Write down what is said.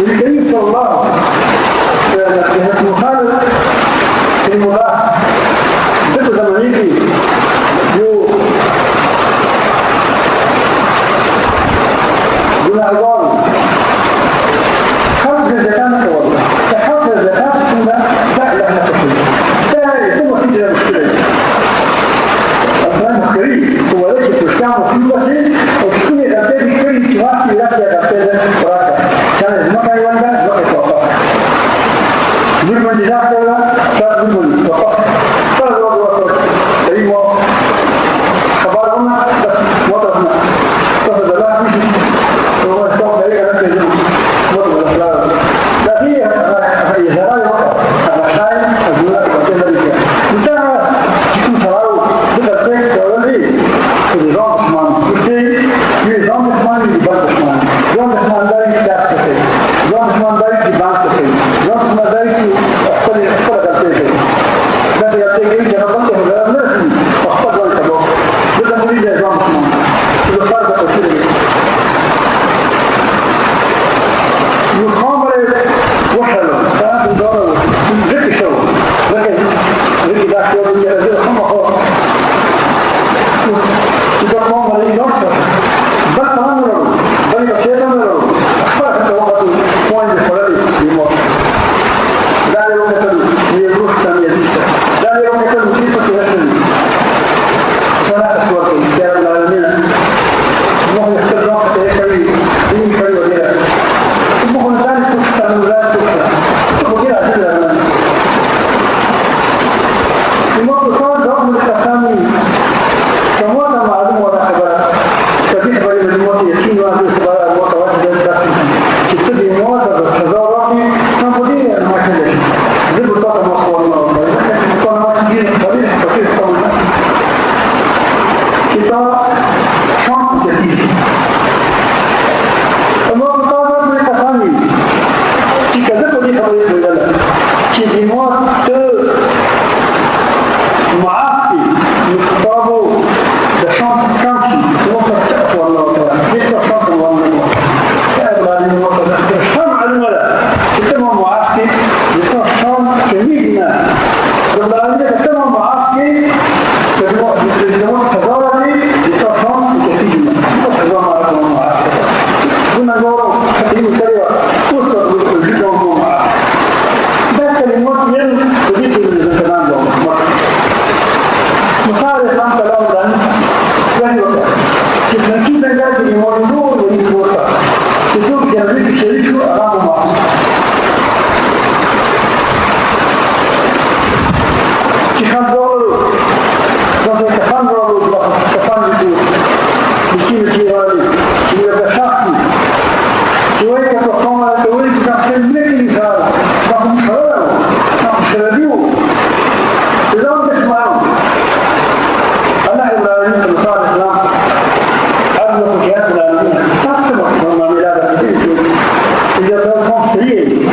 الكريم صلى الله مخالف في المضاعف ضد زمانيكي ينعظان حفظ الزكاة والله كحفظ الزكاة كنا دعنا احنا كشيء ده يتم في جهة مشكلة أفلام كريم هو ليش تشتعمل فيه بس وشكوني غبتدي كريم تواصلي راسي غبتدي وراك كان الزمكة يواندا زمكة توقفها ظلم النظام كلها كان ظلم توقفها كان ظلم وصول كريم خبرنا بس وضعنا تصل الله مش هو استوى عليك أنك يجب وضع الأخلاق لكن هي زراعي وقت أنا شايف أقول لك بطيء ذلك انتهى تكون سراعي تقدرك تقولي النظام بشمان مشتي النظام بشمان يبان بشمان النظام بشمان داري تاستفي النظام بشمان داري تبان تفي النظام بشمان داري أخطر قلتك بس قلتك جنبك هذا ناسي أخطر قلتك بدأ مريد النظام بشمان إذا فرق تسيري يخامر وحلو ساعات الدورة ذكي شو ذكي ذاك يوم يجري خمر خور إذا خامر ينشر بل تمامرو بل يسيرمرو أخبرك أنت وقت موين الحلالي يموش دعني يوم يتلو يروش تاني يديشتا دعني يوم يتلو كيف تهشني صلاة أسوأك يا رب العالمين الله يختار نوعك يكري دين كري وديرك المهم ذلك تشتغل ولا تشتغل تقول عزيز الأمان المهم كان ضرب التسامي كموتا معلوم ولا خبر كثير خبري من الموت يكين وعندي خبر الموت واجد التسامي تبتدي موت السزا ربي كان بدي أنا ما أكلش زي بطاقة مصر والله لكن بطاقة مصر دي صريح كثير طبعا كتاب شام جديد المهم كان ضرب التسامي كذا بدي خبري بدلا كي موت معافي يختاروا بشان كمشي وقت كأس والله تعالى ذكر شرط والله كأب لازم وقت الشام على الملا كتبهم معافي ذكر الشام كميزنا ربنا كتبهم معافي كتبهم سزارة لي ذكر الشام كتبهم ذكر سزارة معكم معافي قلنا نورو كتبهم كريوة وصلت بالجدهم معافي ده كلمات يلم بديت الزمان لهم مساعد الإسلام كلام دان وهي وقت تفنكي بلاد المولدون ويتوقع تدوك جنبي بشريك شو أرام معه تخان دولو دوزي كفان دولو كفان بدور بشير جيرالي شير بشاقي شوية كتوقعنا لتولي تكاكسين ملكي إسارة نحن شرروا نحن شرريو إذا هم تشمعون الله إبراهيم المصار الإسلام عدل وكيات العالمين تكتبه هم ميلاد الحديث إذا تكون سريع